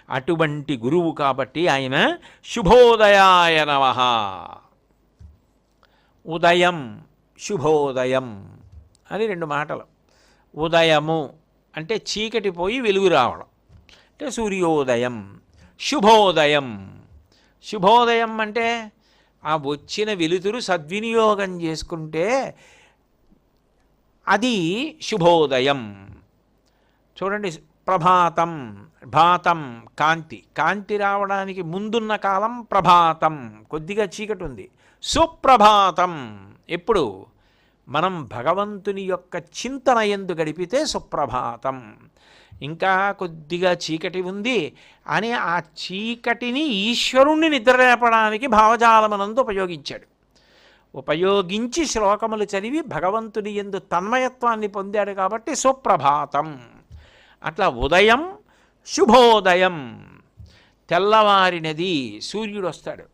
అటువంటి గురువు కాబట్టి ఆయన శుభోదయాయ నమః. ఉదయం, శుభోదయం అని రెండు మాటలు. ఉదయము అంటే చీకటి పోయి వెలుగు రావడం అంటే సూర్యోదయం. శుభోదయం, శుభోదయం అంటే ఆ వచ్చిన వెలుతురు సద్వినియోగం చేసుకుంటే అది శుభోదయం. చూడండి, ప్రభాతం, భాతం కాంతి, కాంతి రావడానికి ముందున్న కాలం ప్రభాతం, కొద్దిగా చీకటి ఉంది. సుప్రభాతం ఎప్పుడు మనం భగవంతుని యొక్క చింతన యందు గడిపితే సుప్రభాతం. ఇంకా కొద్దిగా చీకటి ఉంది అని ఆ చీకటిని ఈశ్వరుణ్ణి నిద్రలేపడానికి భావజాలమనందు ఉపయోగించాడు. ఉపయోగించి శ్లోకములు చదివి భగవంతుని యందు తన్మయత్వాన్ని పొందాడు కాబట్టి సుప్రభాతం. అట్లా ఉదయం, శుభోదయం. తెల్లవారినది, సూర్యుడు వస్తాడు.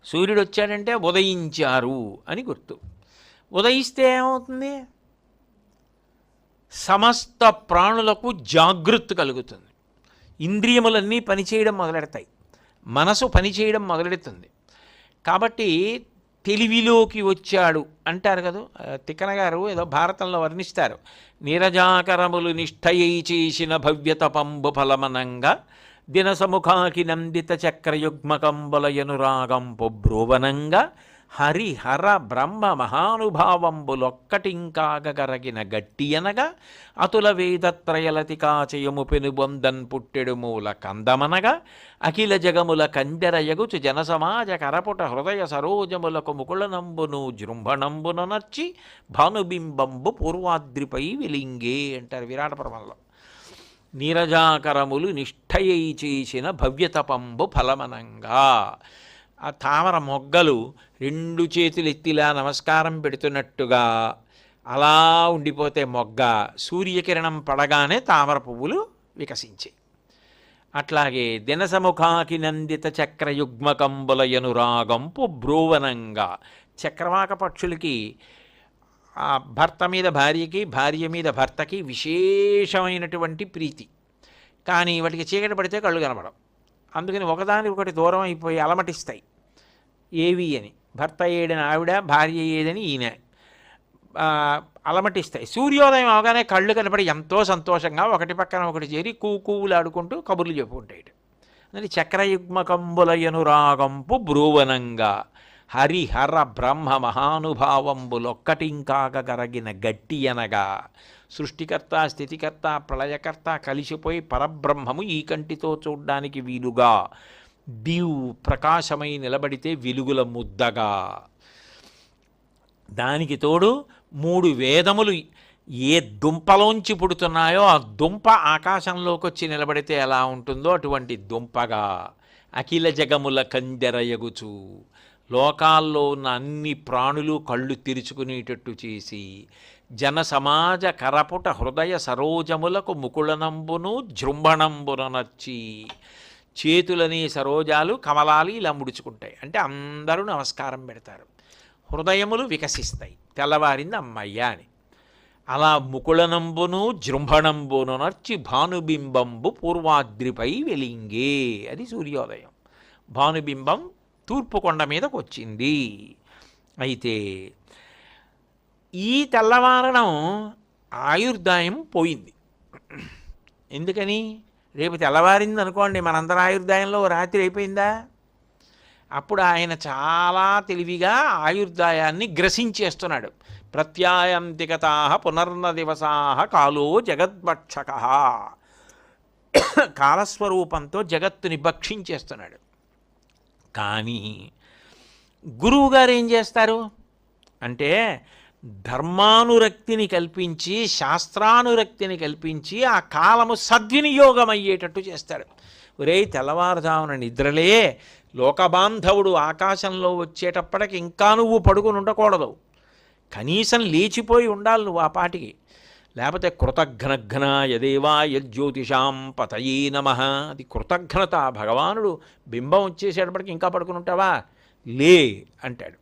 సూర్యుడు వచ్చాడంటే ఉదయించారు అని గుర్తు. ఉదయిస్తే ఏమవుతుంది? సమస్త ప్రాణులకు జాగృతి కలుగుతుంది. ఇంద్రియములన్నీ పనిచేయడం మొదలెడతాయి, మనసు పనిచేయడం మొదలెడుతుంది. కాబట్టి తెలివిలోకి వచ్చాడు అంటారు కదా. తిక్కన గారు ఏదో భారతంలో వర్ణిస్తారు. నీరజాకరములు నిష్ఠయై చేసిన భవ్యతపంబు ఫలమనంగా దినసముఖాకి నందిత చక్రయుగ్మకంబులయనురాగంపు బ్రోవనంగా హరిహర బ్రహ్మ మహానుభావంబులొక్కటింకాగరగిన గట్టియనగా అతుల వేదత్రయలతికాచయము పెనుబొందన్ పుట్టెడు మూల కందమనగా అఖిల జగముల కందెరయగుచు జనసమాజ కరపుట హృదయ సరోజములకు ముకుళనంబును జృంభణంబున నర్చి భానుబింబంబు పూర్వాద్రిపై వెలింగే అంటారు విరాటపర్వంలో. నీరజాకరములు నిష్ఠయై చేసిన భవ్యతపంబు ఫలమనంగా. ఆ తామర మొగ్గలు రెండు చేతులు ఎత్తిలా నమస్కారం పెడుతున్నట్టుగా అలా ఉండిపోతే మొగ్గ సూర్యకిరణం పడగానే తామర పువ్వులు వికసించాయి. అట్లాగే దినసముఖాకి నందిత చక్రయుగ్మకంబులయనురాగంపు బ్రోవనంగా. చక్రవాక పక్షులకి భర్త మీద భార్యకి, భార్య మీద భర్తకి విశేషమైనటువంటి ప్రీతి. కానీ వాటికి చీకటి పడితే కళ్ళు కనపడవు. అందుకని ఒకదానికి ఒకటి దూరం అయిపోయి అలమటిస్తాయి. ఏవి అని భర్త ఏడని ఆవిడ, భార్య ఏదని ఈయన అలమటిస్తాయి. సూర్యోదయం అవగానే కళ్ళు కనపడి ఎంతో సంతోషంగా ఒకటి పక్కన ఒకటి చేరి కూలాడుకుంటూ కబుర్లు చెప్పుకుంటాయి. అందుకని చక్రయుగ్మకంబులయనురాగంపు బ్రోవనంగా హరిహర బ్రహ్మ మహానుభావంబులొక్కటింకాగరగిన గట్టి అనగా. సృష్టికర్త, స్థితికర్త, ప్రళయకర్త కలిసిపోయి పరబ్రహ్మము ఈ కంటితో చూడ్డానికి వీలుగా దివ్ ప్రకాశమై నిలబడితే వెలుగుల ముద్దగా. దానికి తోడు 3 వేదములు ఏ దుంపలోంచి పుడుతున్నాయో ఆ దుంప ఆకాశంలోకి వచ్చి నిలబడితే ఎలా ఉంటుందో అటువంటి దుంపగా. అఖిల జగముల కందెరయగుచు, లోకాల్లో ఉన్న అన్ని ప్రాణులు కళ్ళు తెరుచుకునేటట్టు చేసి జన సమాజ కరపుట హృదయ సరోజములకు ముకుళనంబును జృంభణంబున నర్చి. చేతులని సరోజాలు, కమలాలు ఇలా ముడుచుకుంటాయి అంటే అందరూ నమస్కారం పెడతారు. హృదయములు వికసిస్తాయి, తెల్లవారింది అమ్మయ్య అని. అలా ముకుళనంబును జృంభణంబును నర్చి భానుబింబంబు పూర్వాద్రిపై వెలింగే. అది సూర్యోదయం. భానుబింబం తూర్పు కొండ మీదకు వచ్చింది. అయితే ఈ తెల్లవారడం ఆయుర్దాయం పోయింది. ఎందుకని? రేపు తెల్లవారింది అనుకోండి, మనందరం ఆయుర్దాయంలో రాత్రి అయిపోయిందా? అప్పుడు ఆయన చాలా తెలివిగా ఆయుర్దాయాన్ని గ్రసించేస్తున్నాడు. ప్రత్యాయంతికతా పునర్న దివసా కాలో జగద్భక్షక. కాలస్వరూపంతో జగత్తుని భక్షించేస్తున్నాడు. కానీ గురువుగారు ఏం చేస్తారు అంటే ధర్మానురక్తిని కల్పించి, శాస్త్రానురక్తిని కల్పించి ఆ కాలము సద్వినియోగం అయ్యేటట్టు చేస్తాడు. ఒరే, తెల్లవారుజామున నిద్రలే, లోకబాంధవుడు ఆకాశంలో వచ్చేటప్పటికి ఇంకా నువ్వు పడుకుని ఉండకూడదు, కనీసం లేచిపోయి ఉండాలి నువ్వు ఆ పాటికి. లేకపోతే కృతఘ్నఘ్న యదేవా యజ్యోతిషాం పతయే నమః. అది కృతఘ్నత. భగవానుడు బింబం వచ్చేసేటప్పటికి ఇంకా పడుకుని ఉంటావా? లే అంటాడు.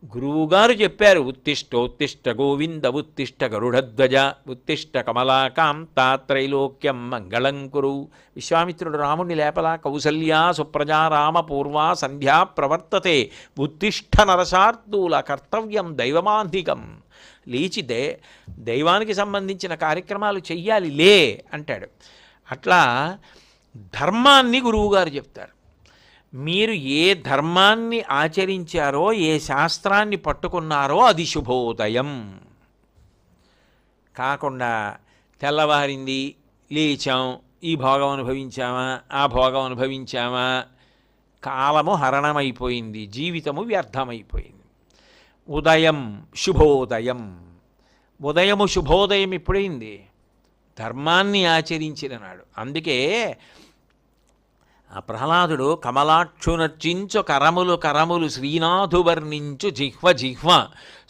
గురువుగారు చెప్పారు, ఉత్తిష్టోత్తిష్ట గోవింద ఉత్తిష్ట గరుడధ్వజ ఉత్తిష్ట కమలాకాంత త్రైలోక్యం మంగళం కురు. విశ్వామిత్రుడు రాముణ్ణి లేపలా, కౌసల్యా సుప్రజా రామ పూర్వా సంధ్యా ప్రవర్తతే ఉత్తిష్ట నరశార్దూల కర్తవ్యం దైవమాంధికం. లేచి దైవానికి సంబంధించిన కార్యక్రమాలు చెయ్యాలి లే అంటాడు. అట్లా ధర్మాన్ని గురువుగారు చెప్తారు. మీరు ఏ ధర్మాన్ని ఆచరించారో, ఏ శాస్త్రాన్ని పట్టుకున్నారో అది శుభోదయం. కాకుండా తెల్లవారింది, లేచాం, ఈ భోగం అనుభవించామా, ఆ భోగం అనుభవించామా, కాలము హరణమైపోయింది, జీవితము వ్యర్థమైపోయింది. ఉదయం శుభోదయం. ఉదయము శుభోదయం ఎప్పుడైంది? ధర్మాన్ని ఆచరించిన నాడు. అందుకే ఆ ప్రహ్లాదుడు కమలాక్షునర్చించు కరములు కరములు శ్రీనాథు వర్ణించు జిహ్వ జిహ్వ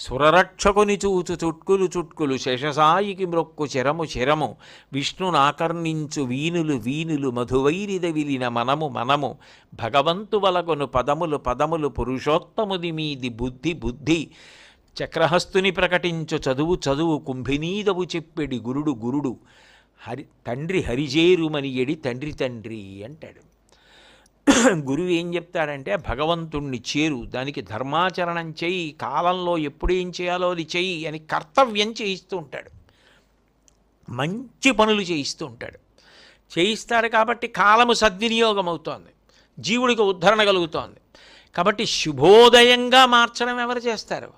సురరక్షకుని చూచు చుట్కులు చుట్కులు శేషసాయికి మ్రొక్కు శరము శరము విష్ణునాకర్ణించు వీనులు వీనులు మధువైరిద విలిన మనము మనము భగవంతు వలగొను పదములు పదములు పురుషోత్తముది మీది బుద్ధి బుద్ధి చక్రహస్తుని ప్రకటించు చదువు చదువు కుంభినీదవు చెప్పెడి గురుడు గురుడు తండ్రి హరిజేరుమని ఎడి తండ్రి తండ్రి అంటాడు. గురువు ఏం చెప్తాడంటే, భగవంతుణ్ణి చేరు, దానికి ధర్మాచరణం చెయ్యి, కాలంలో ఎప్పుడు ఏం చేయాలో అది చెయ్యి అని కర్తవ్యం చేయిస్తూ ఉంటాడు. మంచి పనులు చేయిస్తూ ఉంటాడు. చేయిస్తాడు కాబట్టి కాలము సద్వినియోగం అవుతోంది, జీవుడికి ఉద్ధరణ కలుగుతోంది. కాబట్టి శుభోదయంగా మార్చడం ఎవరు చేస్తారు?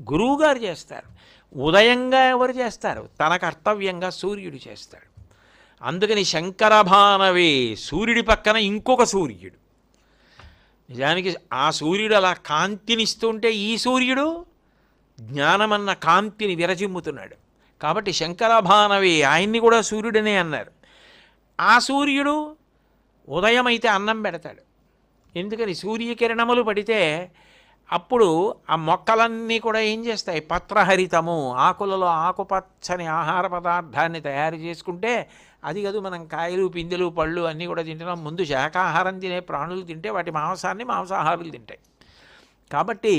గురువుగారు చేస్తారు. ఉదయంగా ఎవరు చేస్తారు? తన కర్తవ్యంగా సూర్యుడు చేస్తాడు. అందుకని శంకరభానవే, సూర్యుడి పక్కన ఇంకొక సూర్యుడు. నిజానికి ఆ సూర్యుడు అలా కాంతినిస్తుంటే ఈ సూర్యుడు జ్ఞానమన్న కాంతిని విరజిమ్ముతున్నాడు. కాబట్టి శంకరభానవే, ఆయన్ని కూడా సూర్యుడనే అన్నారు. ఆ సూర్యుడు ఉదయం అయితే అన్నం పెడతాడు. ఎందుకని? సూర్యకిరణములు పడితే అప్పుడు ఆ మొక్కలన్నీ కూడా ఏం చేస్తాయి? పత్రహరితము, ఆకులలో ఆకుపచ్చని ఆహార పదార్థాన్ని తయారు చేసుకుంటే, అది కాదు మనం కాయలు పిందెలు పళ్ళు అన్నీ కూడా తింటున్నాం. ముందు శాకాహారం తినే ప్రాణులు తింటే వాటి మాంసాన్ని మాంసాహారులు తింటాయి. కాబట్టి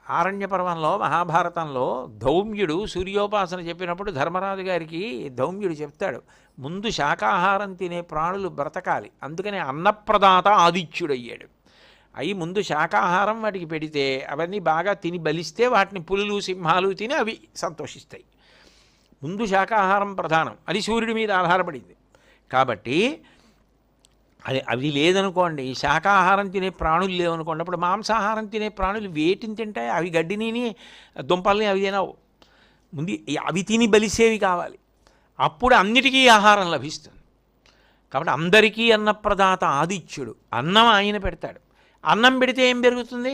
ఆరణ్య పర్వంలో మహాభారతంలో ధౌమ్యుడు సూర్యోపాసన చెప్పినప్పుడు ధర్మరాజు గారికి ధౌమ్యుడు చెప్తాడు, ముందు శాకాహారం తినే ప్రాణులు బ్రతకాలి, అందుకని అన్నప్రదాత ఆదిత్యుడయ్యాడు. అవి ముందు శాకాహారం వాటికి పెడితే అవన్నీ బాగా తిని బలిస్తే వాటిని పులులు సింహాలు తిని అవి సంతోషిస్తాయి. ముందు శాకాహారం ప్రధానం, అది సూర్యుడి మీద ఆధారపడింది. కాబట్టి అవి లేదనుకోండి, శాకాహారం తినే ప్రాణులు లేవనుకోండి, అప్పుడు మాంసాహారం తినే ప్రాణులు వేటిని తింటాయి? అవి గడ్డిని దుంపల్ని అవి తినవు. ముందు అవి తిని బలిసేవి కావాలి, అప్పుడు అన్నిటికీ ఆహారం లభిస్తుంది. కాబట్టి అందరికీ అన్నప్రదాత ఆదిత్యుడు. అన్నం ఆయన పెడతాడు. అన్నం పెడితే ఏం పెరుగుతుంది?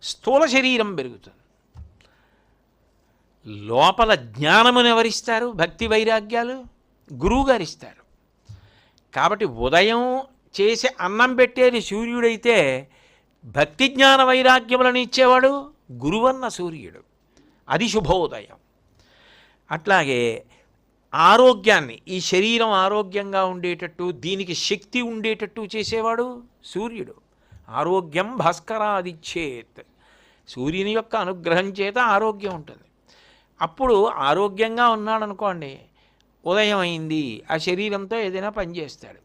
స్థూల శరీరం పెరుగుతుంది. లోపల జ్ఞానమును ఎవరిస్తారు? భక్తి వైరాగ్యాలు గురువుగారు ఇస్తారు. కాబట్టి ఉదయం చేసి అన్నం పెట్టేది సూర్యుడైతే భక్తి జ్ఞాన వైరాగ్యములను ఇచ్చేవాడు గురువన్న సూర్యుడు. అది శుభోదయం. అట్లాగే ఆరోగ్యాన్ని, ఈ శరీరం ఆరోగ్యంగా ఉండేటట్టు, దీనికి శక్తి ఉండేటట్టు చేసేవాడు సూర్యుడు. ఆరోగ్యం భాస్కరాదిచ్చేత్, సూర్యుని యొక్క అనుగ్రహం చేత ఆరోగ్యం ఉంటుంది. అప్పుడు ఆరోగ్యంగా ఉన్నాడు అనుకోండి, ఉదయం అయింది, ఆ శరీరంతో ఏదైనా పని చేస్తాడు.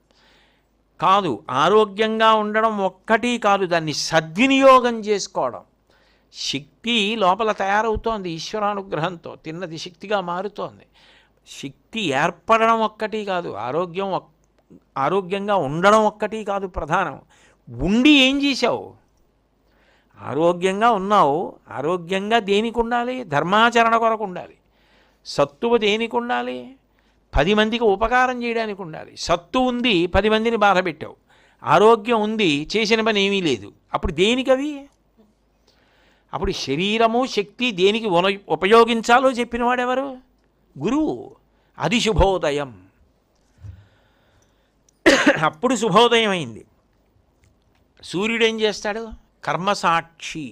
కాదు, ఆరోగ్యంగా ఉండడం ఒక్కటి కాదు, దాన్ని సద్వినియోగం చేసుకోవడం. శక్తి లోపల తయారవుతోంది ఈశ్వరానుగ్రహంతో, తిన్నది శక్తిగా మారుతోంది. శక్తి ఏర్పడడం ఒక్కటి కాదు, ఆరోగ్యంగా ఉండడం ఒక్కటి కాదు ప్రధానం. ఉండి ఏం చేశావు? ఆరోగ్యంగా ఉన్నావు, ఆరోగ్యంగా దేనికి ఉండాలి? ధర్మాచరణ కొరకు ఉండాలి. సత్తువ దేనికి ఉండాలి? 10 మందికి ఉపకారం చేయడానికి ఉండాలి. సత్తు ఉంది, 10 మందిని బాధ పెట్టావు. ఆరోగ్యం ఉంది, చేసిన పని ఏమీ లేదు. అప్పుడు దేనికి అవి? అప్పుడు శరీరము శక్తి దేనికి ఉపయోగించాలో చెప్పినవాడెవరు? గురువు. అది శుభోదయం. అప్పుడు శుభోదయం అయింది. సూర్యుడు ఏం చేస్తాడు? కర్మసాక్షి,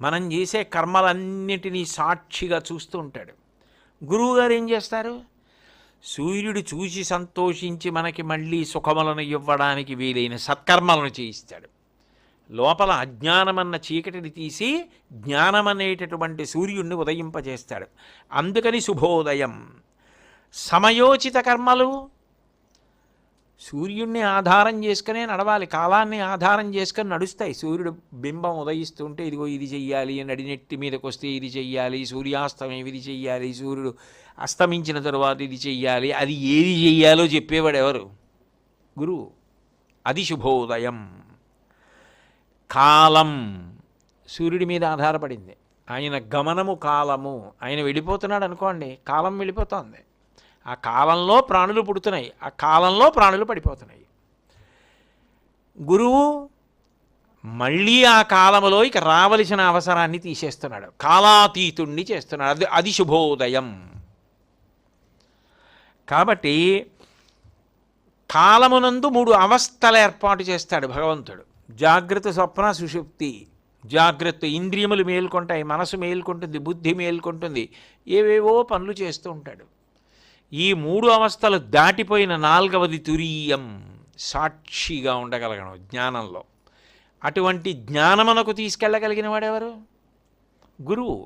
మనం చేసే కర్మలన్నిటినీ సాక్షిగా చూస్తూ ఉంటాడు. గురువుగారు ఏం చేస్తారు? సూర్యుడు చూసి సంతోషించి మనకి మళ్ళీ సుఖములను ఇవ్వడానికి వీలైన సత్కర్మలను చేయిస్తాడు. లోపల అజ్ఞానమన్న చీకటిని తీసి జ్ఞానమనేటటువంటి సూర్యుణ్ణి ఉదయింపజేస్తాడు. అందుకని శుభోదయం. సమయోచిత కర్మలు సూర్యుడిని ఆధారం చేసుకునే నడవాలి, కాలాన్ని ఆధారం చేసుకొని నడుస్తాయి. సూర్యుడు బింబం ఉదయిస్తుంటే ఇదిగో ఇది చెయ్యాలి, నడినెట్టి మీదకి వస్తే ఇది చెయ్యాలి, సూర్యాస్తమయం ఇది చెయ్యాలి, సూర్యుడు అస్తమించిన తరువాత ఇది చెయ్యాలి, అది ఏది చెయ్యాలో చెప్పేవాడు ఎవరు? గురువు. అది శుభోదయం. కాలం సూర్యుడి మీద ఆధారపడింది. ఆయన గమనము కాలము. ఆయన వెళ్ళిపోతున్నాడు అనుకోండి, కాలం వెళ్ళిపోతుంది. ఆ కాలంలో ప్రాణులు పుడుతున్నాయి, ఆ కాలంలో ప్రాణులు పడిపోతున్నాయి. గురువు మళ్ళీ ఆ కాలములో ఇక రావలసిన అవసరాన్ని తీసేస్తున్నాడు, కాలాతీతుణ్ణి చేస్తున్నాడు. అది శుభోదయం. కాబట్టి కాలమునందు 3 అవస్థలు ఏర్పాటు చేస్తాడు భగవంతుడు. జాగ్రత్త, స్వప్న, సుషుప్తి. జాగ్రత్త ఇంద్రియములు మేల్కొంటాయి, మనసు మేల్కొంటుంది, బుద్ధి మేల్కొంటుంది, ఏవేవో పనులు చేస్తూ ఉంటాడు. ఈ 3 అవస్థలు దాటిపోయిన 4వది తురీయం, సాక్షిగా ఉండగలగడం జ్ఞానంలో. అటువంటి జ్ఞానమునకు తీసుకెళ్ళగలిగిన వాడెవరు? గురువు.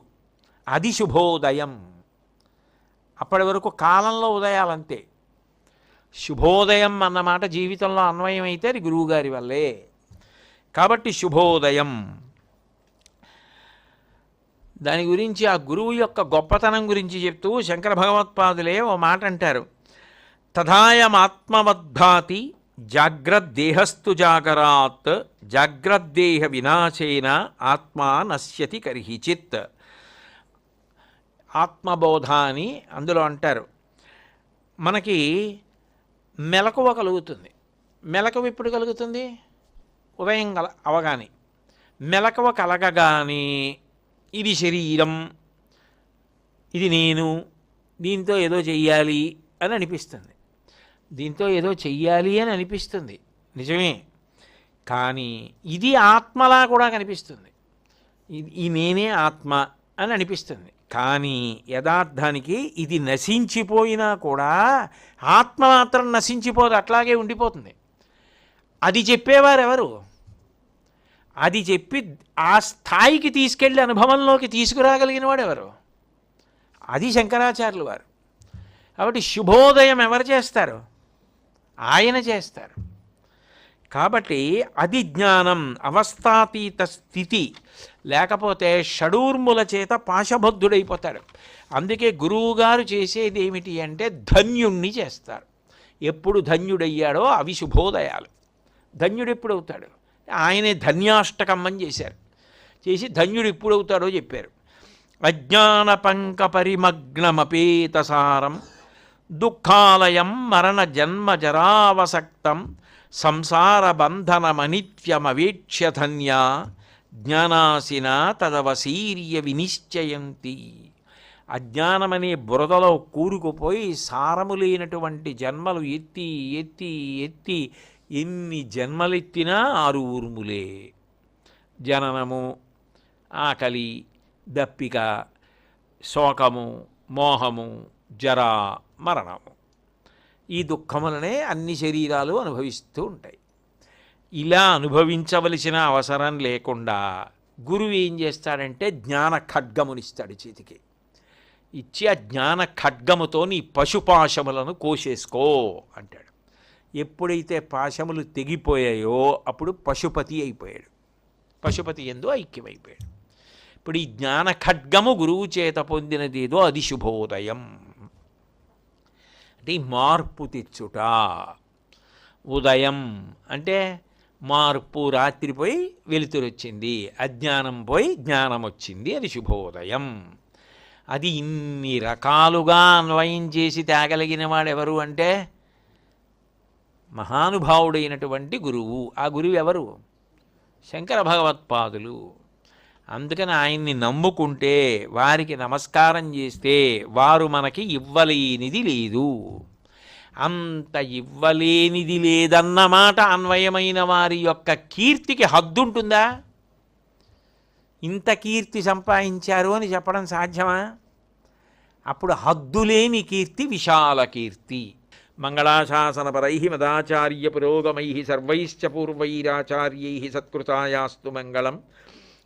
అది శుభోదయం. అప్పటి వరకు కాలంలో ఉదయాలంతే. శుభోదయం అన్నమాట జీవితంలో అన్వయం అయితే అది గురువుగారి వల్లే. కాబట్టి శుభోదయం. దాని గురించి ఆ గురువు యొక్క గొప్పతనం గురించి చెప్తూ శంకర భగవత్పాదులే ఓ మాట అంటారు. తథాయమాత్మవద్భాతి జాగ్రద్దేహస్తు జాగరాత్ జాగ్రద్దేహ వినాశేన ఆత్మా నశ్యతి కర్హిచిత్. ఆత్మబోధ అని అందులో అంటారు. మనకి మెలకువ కలుగుతుంది. మెలకువ ఎప్పుడు కలుగుతుంది? ఉదయం అవగానే. మెలకువ కలగగానే ఇది శరీరం, ఇది నేను, దీంతో ఏదో చెయ్యాలి అని అనిపిస్తుంది. దీంతో ఏదో చెయ్యాలి అని అనిపిస్తుంది, నిజమే. కానీ ఇది ఆత్మలా కూడా కనిపిస్తుంది. ఈ నేనే ఆత్మ అని అనిపిస్తుంది. కానీ యథార్థానికి ఇది నశించిపోయినా కూడా ఆత్మ మాత్రం నశించిపోదు, అట్లాగే ఉండిపోతుంది. అది చెప్పేవారు ఎవరు? అది చెప్పి ఆ స్థాయికి తీసుకెళ్ళి అనుభవంలోకి తీసుకురాగలిగిన వాడు ఎవరు? అది శంకరాచార్యులు వారు. కాబట్టి శుభోదయం ఎవరు చేస్తారు? ఆయన చేస్తారు. కాబట్టి అది జ్ఞానం, అవస్థాతీత స్థితి. లేకపోతే షడూర్ముల చేత పాశబద్ధుడైపోతాడు. అందుకే గురువుగారు చేసేది ఏమిటి అంటే ధన్యుణ్ణి చేస్తారు. ఎప్పుడు ధన్యుడయ్యాడో అవి శుభోదయాలు. ధన్యుడు ఎప్పుడవుతాడు? ఆయనే ధన్యాష్టకం అని చేశారు. చేసి ధన్యుడు ఎప్పుడవుతాడో చెప్పారు. అజ్ఞాన పంక పరిమగ్నమపేతసారం దుఃఖాలయం మరణ జన్మ జరావసక్తం సంసార బంధనమనిత్యమవేక్ష్య ధన్యా జ్ఞానాసిన తదవశీర్య వినిశ్చయంతి. అజ్ఞానమనే బురదలో కూరుకుపోయి సారము లేనటువంటి జన్మలు ఎత్తి ఎత్తి ఎత్తి ఎన్ని జన్మలెత్తినా 6 ఊర్ములే. జననము, ఆకలి, దప్పిక, శోకము, మోహము, జర, మరణము. ఈ దుఃఖములనే అన్ని శరీరాలు అనుభవిస్తూ ఉంటాయి. ఇలా అనుభవించవలసిన అవసరం లేకుండా గురువు ఏం చేస్తాడంటే జ్ఞాన ఖడ్గమునిస్తాడు చేతికి. ఇచ్చి ఆ జ్ఞాన ఖడ్గముతో నీ పశుపాశములను కోసేసుకో అంటాడు. ఎప్పుడైతే పాశములు తెగిపోయాయో అప్పుడు పశుపతి అయిపోయాడు. పశుపతి యందు ఐక్యమైపోయాడు. ఇప్పుడు ఈ జ్ఞాన ఖడ్గము గురువు చేత పొందినదేదో అది శుభోదయం. అంటే మార్పు తెచ్చుట. ఉదయం అంటే మార్పు, రాత్రి పోయి వెలుతురు వచ్చింది, అజ్ఞానం పోయి జ్ఞానం వచ్చింది, అది శుభోదయం. అది ఇన్ని రకాలుగా అన్వయం చేసి తేగలిగిన వాడెవరు అంటే మహానుభావుడైనటువంటి గురువు. ఆ గురువు ఎవరు? శంకర భగవత్పాదులు. అందుకని ఆయన్ని నమ్ముకుంటే, వారికి నమస్కారం చేస్తే వారు మనకి ఇవ్వలేనిది లేదు. అంత ఇవ్వలేనిది లేదన్నమాట అన్వయమైన వారి యొక్క కీర్తికి హద్దుంటుందా? ఇంత కీర్తి సంపాదించారు అని చెప్పడం సాధ్యమా? అప్పుడు హద్దులేని కీర్తి విశాల కీర్తి. మంగళాశాసనపరై మదాచార్య పురోగమై సర్వైశ్చ పూర్వైరాచార్యై సత్కృతాయాస్తు మంగళం.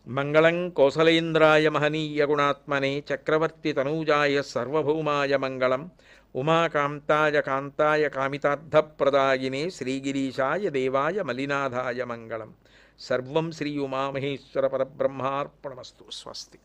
మంగళం కోసలేంద్రాయ మహనీయ గుణాత్మనే చక్రవర్తి తనూజాయ సర్వభౌమాయ మంగళం. ఉమాకాంతాయ కాంతాయ కామితార్థప్రదాయినే శ్రీగిరీశాయ దేవాయ మలినాథాయ మంగళం. సర్వం శ్రీ ఉమామహేశ్వర పరబ్రహ్మార్పణమస్తు. స్వస్తి.